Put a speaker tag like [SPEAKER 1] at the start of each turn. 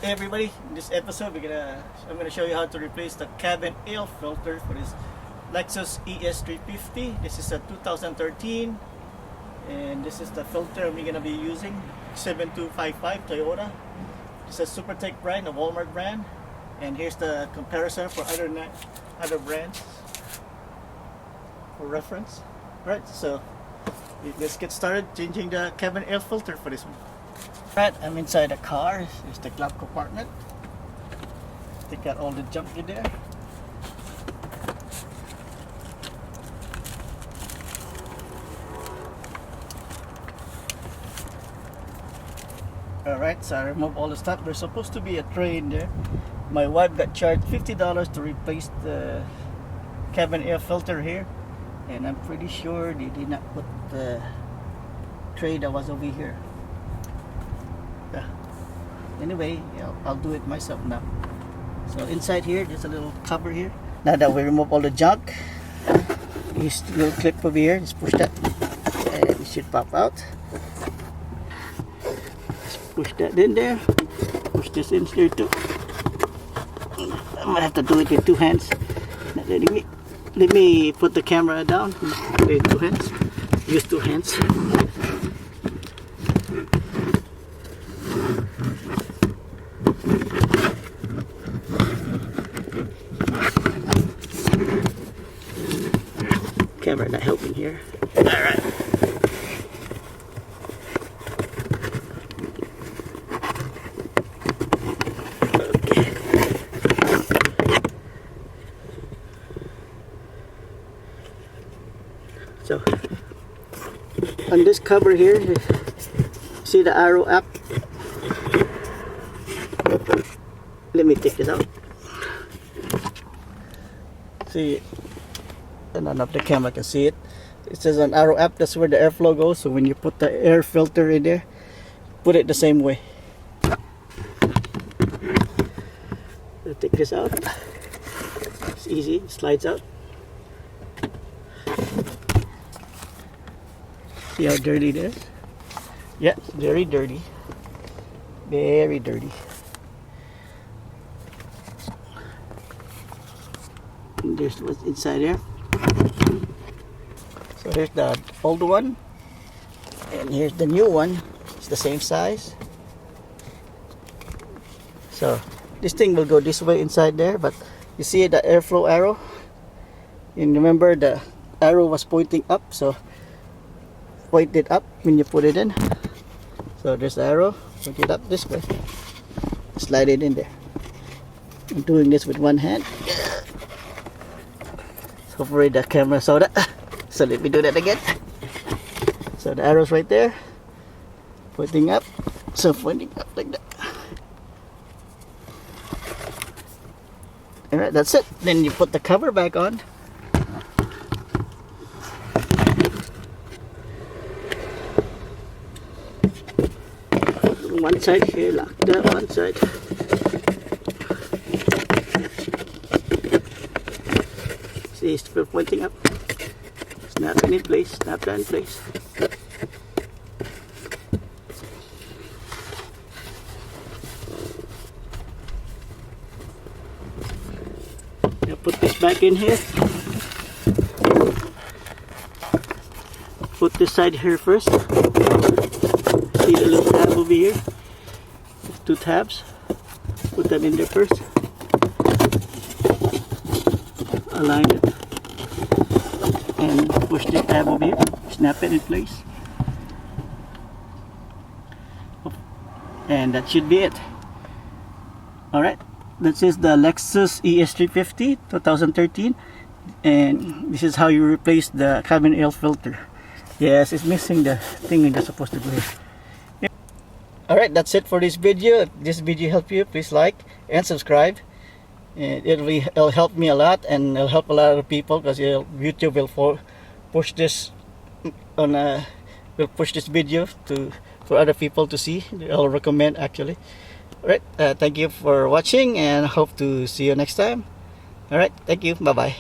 [SPEAKER 1] Hey everybody, in this episode I'm gonna show you how to replace the cabin air filter for this Lexus ES350. This is a 2013 and this is the filter we're gonna be using, 7255 Toyota. It's a SuperTech brand, a Walmart brand, and here's the comparison for other brands for reference. Alright, so let's get started changing the cabin air filter for this one. Right, I'm inside the car. Here's the glove compartment. Take out all the junk in there. Alright, so I remove all the stuff. There's supposed to be a tray in there. My wife got charged $50 to replace the cabin air filter here, and I'm pretty sure they did not put the tray that was over here. Anyway, I'll do it myself now. So inside here, there's a little cover here. Now that we remove all the junk, this little clip over here, just push that and it should pop out. Just push that in there. Push this in here too. I'm gonna have to do it with two hands. Let me put the camera down with two hands. Use two hands. Camera not helping here. Alright. Okay. So on this cover here, see the arrow up? Let me take this out. See, I don't know if the camera can see it. It says an arrow up, that's where the airflow goes. So when you put the air filter in there, put it the same way. So take this out. It's easy, it slides out. See how dirty it is? Yeah, very dirty. Very dirty. And there's what's inside there. So here's the old one, and here's the new one. It's the same size. So this thing will go this way inside there, but you see the airflow arrow, and remember the arrow was pointing up, so point it up when you put it in. So there's the arrow, point it up this way, slide it in there. I'm doing this with one hand. Hopefully the camera saw that. So let me do that again. So the arrow's right there, pointing up. So pointing up like that. Alright, that's it. Then you put the cover back on. One side here, lock that one side. See, it's still pointing up. Snap it in place, snap that in place. Now put this back in here. Put this side here first. See the little tab over here? There's two tabs. Put them in there first. Align it. And push the tab over here, snap it in place, and that should be it. Alright, this is the Lexus ES350 2013, and this is how you replace the cabin air filter. Yes, it's missing the thing that's supposed to go here. Alright, that's it for this video. If this video helped you, please like and subscribe. And it'll help me a lot, and it'll help a lot of people, because YouTube will push this will push this video for other people to see. I'll recommend actually. Alright, thank you for watching, and hope to see you next time. Alright, thank you, bye bye.